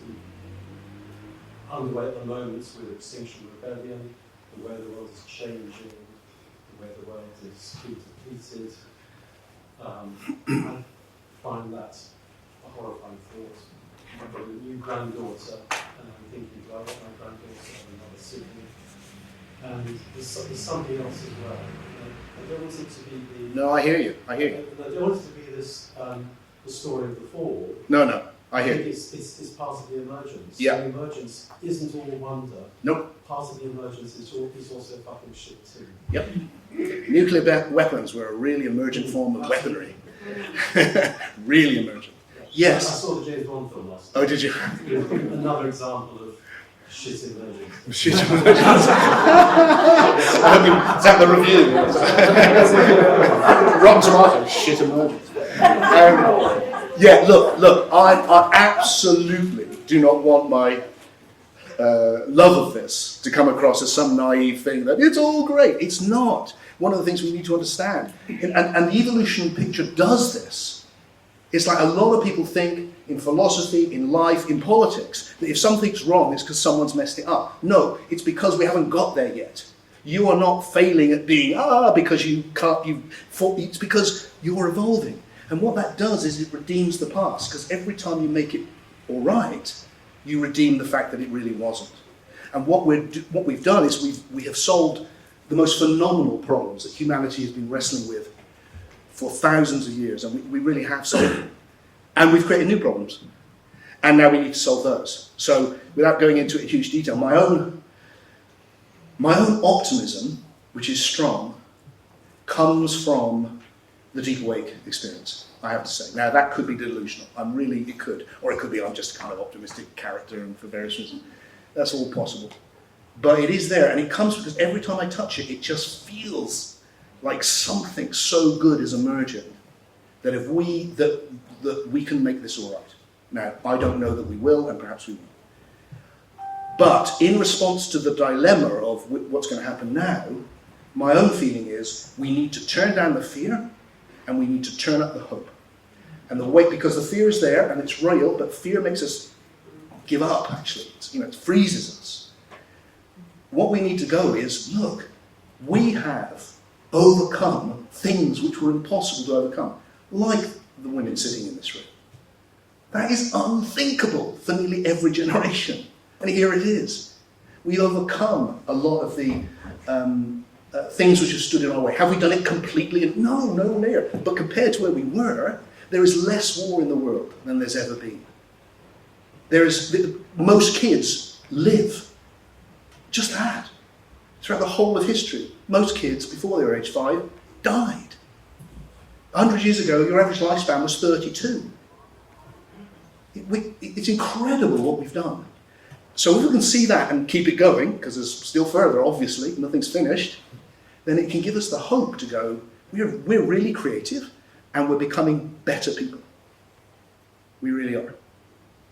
underway at the moment with Extinction Rebellion, the way the world is changing, the way the world is being depleted. I find that a horrifying thought. I've got a new granddaughter, and I'm thinking, do I want my granddaughter to have another sibling? And there's something else as well. I don't want it to be the... No, I hear you. I hear you. I don't want it to be this, the story of the fall. No, I hear think you. it's part of the emergence. Yeah. The emergence isn't all wonder. Nope. Part of the emergence is also fucking shit too. Yep. Nuclear weapons were a really emergent form of weaponry. Really emergent. Yes. I saw the James Bond film last Oh, did you? Another example of shit emerging. Shit emergent. Is that the review? Rotten Tomatoes, shit emergent. Yeah, look, I absolutely do not want my love of this to come across as some naive thing that it's all great. It's not. One of the things we need to understand, and the evolution picture does this. It's like a lot of people think in philosophy, in life, in politics, that if something's wrong, it's because someone's messed it up. No, it's because we haven't got there yet. You are not failing at being, because you can't, it's because you're evolving. And what that does is it redeems the past, because every time you make it all right, you redeem the fact that it really wasn't. And what we've done is we have solved the most phenomenal problems that humanity has been wrestling with for thousands of years, and we really have solved them. And we've created new problems. And now we need to solve those. So without going into it in huge detail, my own optimism, which is strong, comes from the deep awake experience, I have to say. Now that could be delusional. It could. Or it could be I'm just a kind of optimistic character and for various reasons. That's all possible. But it is there, and it comes because every time I touch it, it just feels like something so good is emerging that if that we can make this all right. Now, I don't know that we will, and perhaps we won't. But in response to the dilemma of what's going to happen now, my own feeling is we need to turn down the fear and we need to turn up the hope. And the way, because the fear is there and it's real, but fear makes us give up, actually. It freezes us. What we need to go is, look, we have overcome things which were impossible to overcome, like the women sitting in this room. That is unthinkable for nearly every generation. And here it is. We overcome a lot of the things which have stood in our way. Have we done it completely? No, no near. But compared to where we were, there is less war in the world than there's ever been. Most kids live. Just that. Throughout the whole of history, most kids, before they were age 5, died. 100 years ago, your average lifespan was 32. It's incredible what we've done. So if we can see that and keep it going, because there's still further, obviously, nothing's finished, then it can give us the hope to go, we're really creative and we're becoming better people. We really are.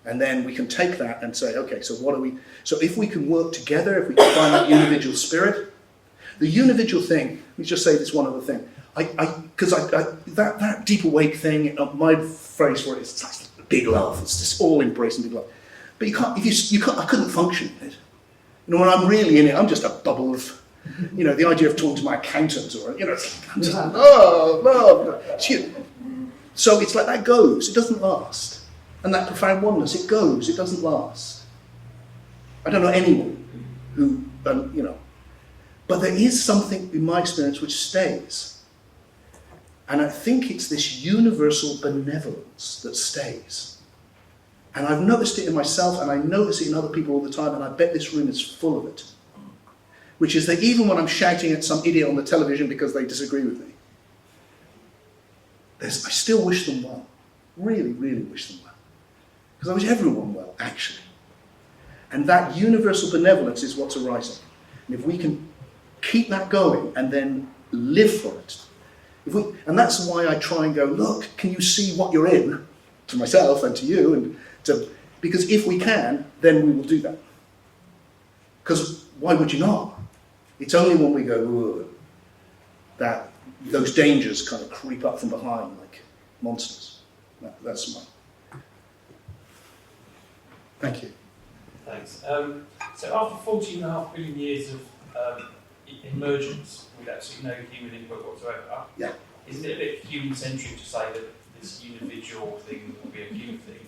And then we can take that and say, okay, so what are we, so if we can work together, if we can find that unividual spirit, the unividual thing, let me just say this one other thing. Because that deep awake thing, my phrase for it is it's like big love. It's just all embracing big love. But you can't, I couldn't function in it. You know, when I'm really in it, I'm just a bubble of, you know, the idea of talking to my accountant or, you know, I'm just like, love. So it's like that goes, it doesn't last. And that profound oneness, it goes, it doesn't last. I don't know anyone who, you know, but there is something in my experience which stays. And I think it's this universal benevolence that stays. And I've noticed it in myself, and I notice it in other people all the time, and I bet this room is full of it. Which is that even when I'm shouting at some idiot on the television because they disagree with me, I still wish them well. Really, really wish them well. Because I wish everyone well, actually. And that universal benevolence is what's arising. And if we can keep that going and then live for it, and that's why I try and go, look, can you see what you're in? To myself and to you, because if we can, then we will do that. Because why would you not? It's only when we go, whoa, that those dangers kind of creep up from behind like monsters. That's mine. Thank you. Thanks. So after 14.5 billion years of emergence, with absolutely no human input whatsoever, Yeah. isn't it a bit human-centric to say that this individual thing will be a human thing?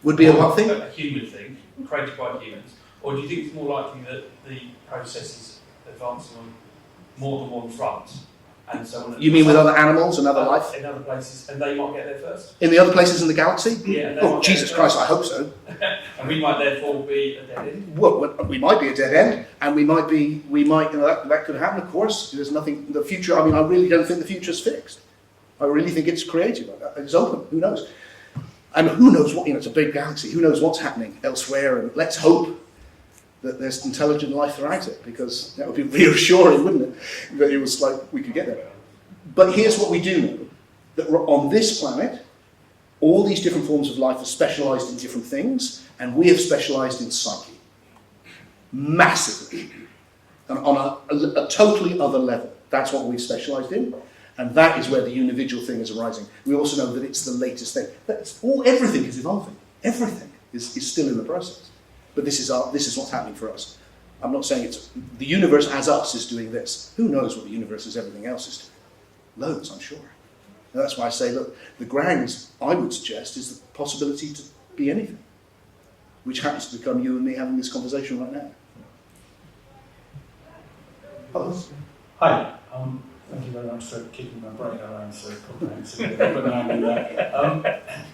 Would be a what thing? A human thing, created by humans. Or do you think it's more likely that the process is advancing on more than one front? And so on. You mean with other animals and other life? In other places, and they might get there first? In the other places in the galaxy? Yeah. Oh, Jesus Christ, I hope so. And we might therefore be a dead end? Well, we might be a dead end, and we might, you know, that could happen, of course. There's nothing, the future, I mean, I really don't think the future's fixed. I really think it's creative. It's open, who knows? And who knows what, you know, it's a big galaxy, who knows what's happening elsewhere, and let's hope that there's intelligent life throughout it, because that would be reassuring, wouldn't it? That it was like, we could get there. But here's what we do know, that on this planet, all these different forms of life are specialised in different things, and we have specialised in psyche. Massively. And on a totally other level. That's what we've specialised in. And that is where the unividual thing is arising. We also know that it's the latest thing. Everything is evolving. Everything is still in the process. But this is what's happening for us. I'm not saying it's the universe as us is doing this. Who knows what the universe as everything else is doing? Loads, I'm sure. And that's why I say, look, the grounds I would suggest is the possibility to be anything, which happens to become you and me having this conversation right now. Others? Hi. Thank you very much for keeping my brain around so comprehensively.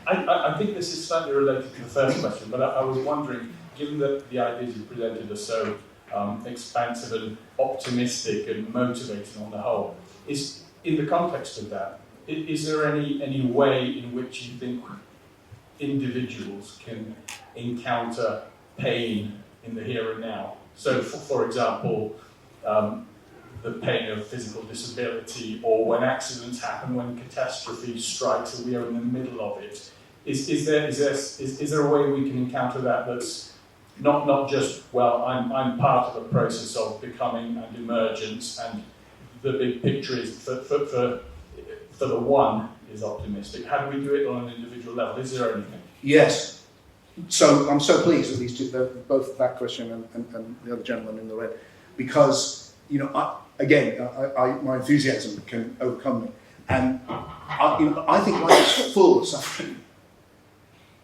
I think this is slightly related to the first question, but I was wondering, given that the ideas you presented are so expansive and optimistic and motivating on the whole, is in the context of that, is there any way in which you think individuals can encounter pain in the here and now? So, for example, the pain of physical disability, or when accidents happen, when catastrophe strikes, and we are in the middle of it. Is there a way we can encounter that that's not just, well, I'm part of a process of becoming and emergence, and the big picture is for the one is optimistic. How do we do it on an individual level? Is there anything? Yes. So I'm so pleased with these two, both that question and the other gentleman in the red, because, you know, my enthusiasm can overcome me, and I think life is full of suffering.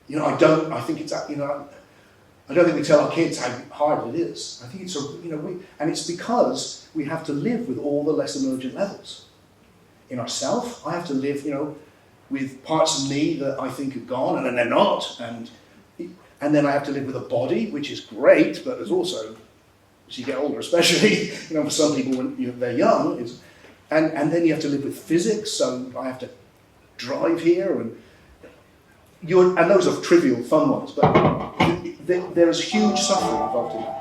You know, I don't think we tell our kids how hard it is. I think it's and it's because we have to live with all the less emergent levels. In ourself, I have to live, with parts of me that I think are gone and then they're not, and then I have to live with a body, which is great, but there's also, as you get older, especially, for some people when they're young, and then you have to live with physics. So I have to drive here, and those are trivial, fun ones, but there is huge suffering involved in that.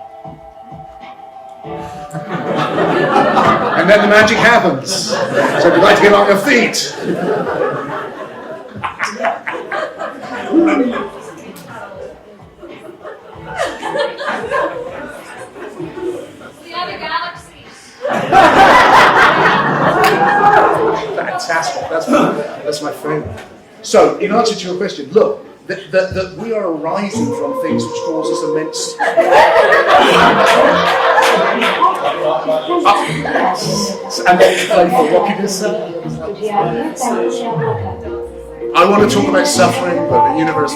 And then the magic happens. So if you'd like to get on your feet. The other galaxies. Fantastic. That's my favorite. So, in answer to your question, look, that we are arising from things which cause us immense. And then play for what can you say? I want to talk about suffering, but the universe.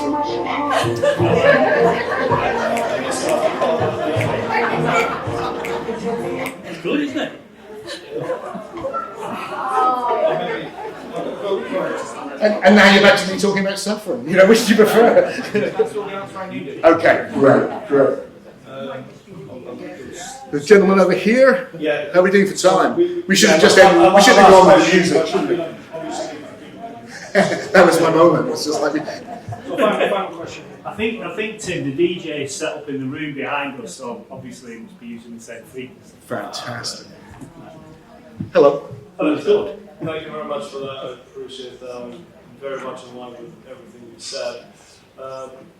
It's good, isn't it? And now you're back to me talking about suffering. You know, which do you prefer? Okay, great. The gentleman over here. Yeah. How are we doing for time? We should have just ended. We should have gone with the music. That was my moment. It's just like. Final question. I think Tim, the DJ is set up in the room behind us, so obviously he must be using the same frequency. Fantastic. Hello. Hello, good. Thank you very much for that. I appreciate that. I'm very much in line with everything you said.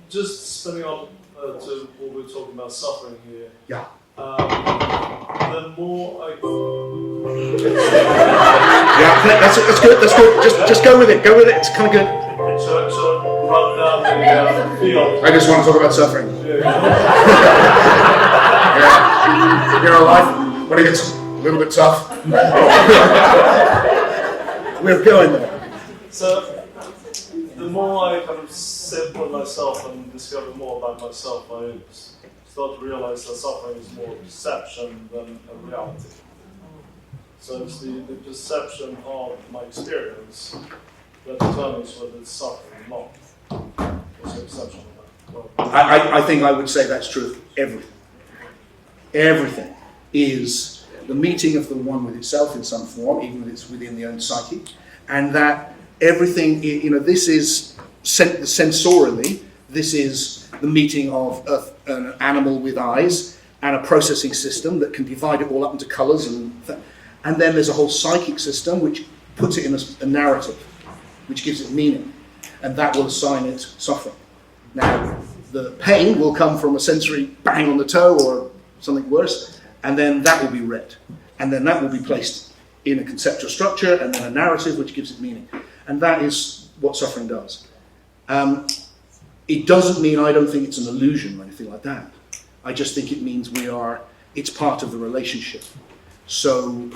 Just spinning on to what we're talking about suffering here. Yeah. The more I. Yeah, that's good. Just go with it. Go with it. It's kind of good. So run down the field. I just want to talk about suffering. Yeah. You know, life when it gets a little bit tough. We're going there. So the more I kind of sit with myself and discover more about myself, I start to realize that suffering is more perception than a reality. So it's the perception of my experience that determines whether it's suffering or not. What's your perception of that? I think I would say that's true of everything. Everything is the meeting of the one with itself in some form, even if it's within the own psyche, and that everything, you know, this is sensorily, this is the meeting of an animal with eyes and a processing system that can divide it all up into colours, and then there's a whole psychic system which puts it in a narrative, which gives it meaning, and that will assign it suffering. Now, the pain will come from a sensory bang on the toe or something worse, and then that will be read, and then that will be placed in a conceptual structure, and then a narrative which gives it meaning, and that is what suffering does. It doesn't mean I don't think it's an illusion or anything like that. I just think it means it's part of the relationship. So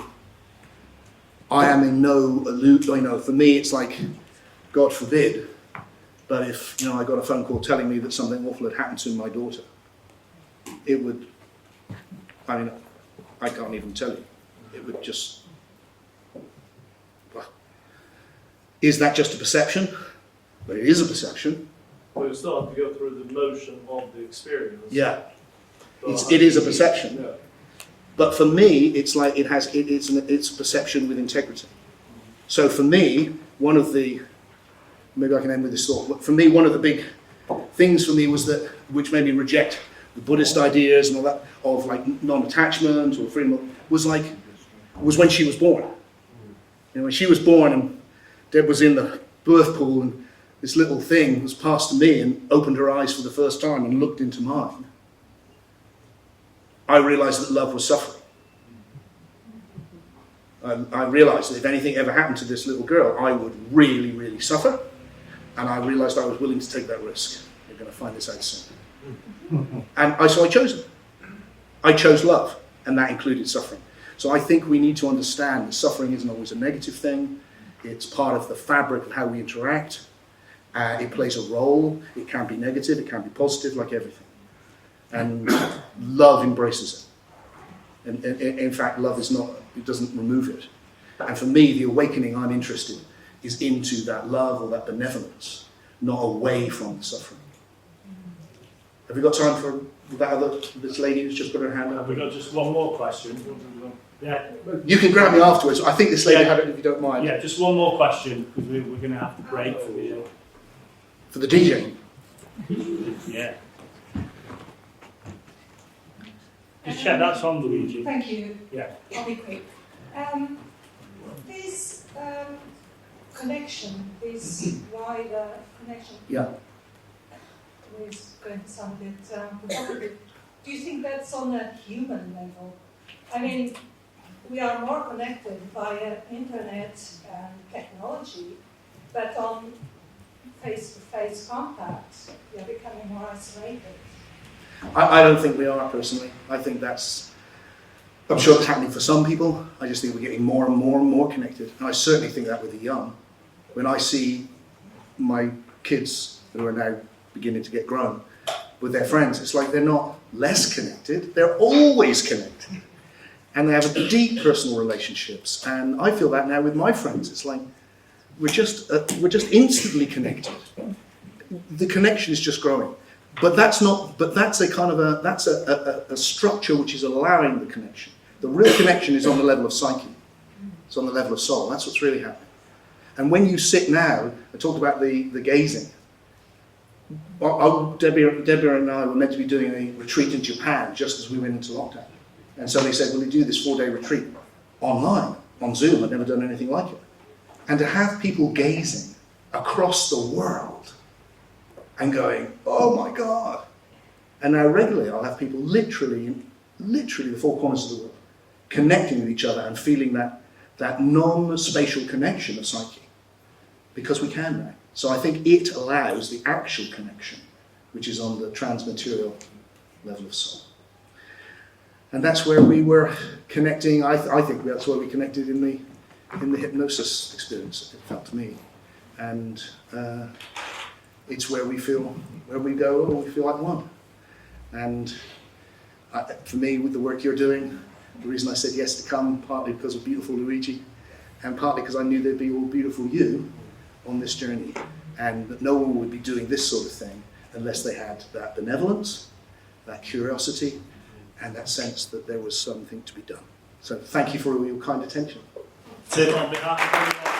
I am in no illusion. You know, for me, it's like, God forbid, but if I got a phone call telling me that something awful had happened to my daughter, it would. I mean, I can't even tell you. It would just. Well, is that just a perception? Well, it is a perception. Well, you start to go through the motion of the experience. Yeah, it is a perception. Yeah. But for me, it's like it's perception with integrity. So for me, maybe I can end with this thought. But for me, one of the big things for me was that, which made me reject the Buddhist ideas and all that of like non-attachment or freedom, was when she was born. You know, when she was born and Deb was in the birth pool and this little thing was passed to me and opened her eyes for the first time and looked into mine, I realized that love was suffering. I realized that if anything ever happened to this little girl, I would really, really suffer. And I realized I was willing to take that risk. You're going to find this out soon. And so I chose it. I chose love, and that included suffering. So I think we need to understand that suffering isn't always a negative thing. It's part of the fabric of how we interact. It plays a role. It can be negative, it can be positive, like everything. And love embraces it. And in fact, love it doesn't remove it. And for me, the awakening I'm interested is into that love or that benevolence, not away from the suffering. Have we got time for this lady who's just put her hand up? Have we got just one more question? Yeah. You can grab me afterwards. I think this lady had it, if you don't mind. Yeah, just one more question, because we're going to have to break for the... For the DJ. Yeah. just check that's on, Luigi. Thank you. Yeah. I'll be quick. This connection, this wider connection, Yeah. is going to sound a bit provocative. Do you think that's on a human level? I mean, we are more connected via internet and technology, but on face-to-face contact, we are becoming more isolated. I don't think we are, personally. I think I'm sure it's happening for some people. I just think we're getting more and more and more connected. And I certainly think that with the young. When I see my kids who are now beginning to get grown with their friends, it's like they're not less connected, they're always connected. And they have deep personal relationships. And I feel that now with my friends. It's like we're just instantly connected. The connection is just growing. But that's a kind of a structure which is allowing the connection. The real connection is on the level of psyche. It's on the level of soul. That's what's really happening. And when you sit now, I talked about the gazing. Deborah and I were meant to be doing a retreat in Japan just as we went into lockdown. And so they said, will you do this 4-day retreat online, on Zoom? I've never done anything like it. And to have people gazing across the world and going, oh my God. And now regularly I'll have people literally the four corners of the world, connecting with each other and feeling that non-spatial connection of psyche. Because we can now. So I think it allows the actual connection, which is on the transmaterial level of soul. And that's where we were connecting. I think that's where we connected in the hypnosis experience, it felt to me. And it's where we feel, where we go, we feel like one. And for me, with the work you're doing, the reason I said yes to come, partly because of beautiful Luigi, and partly because I knew there'd be all beautiful you on this journey, and that no one would be doing this sort of thing unless they had that benevolence, that curiosity, and that sense that there was something to be done. So thank you for all your kind attention. Tim, on behalf of everyone.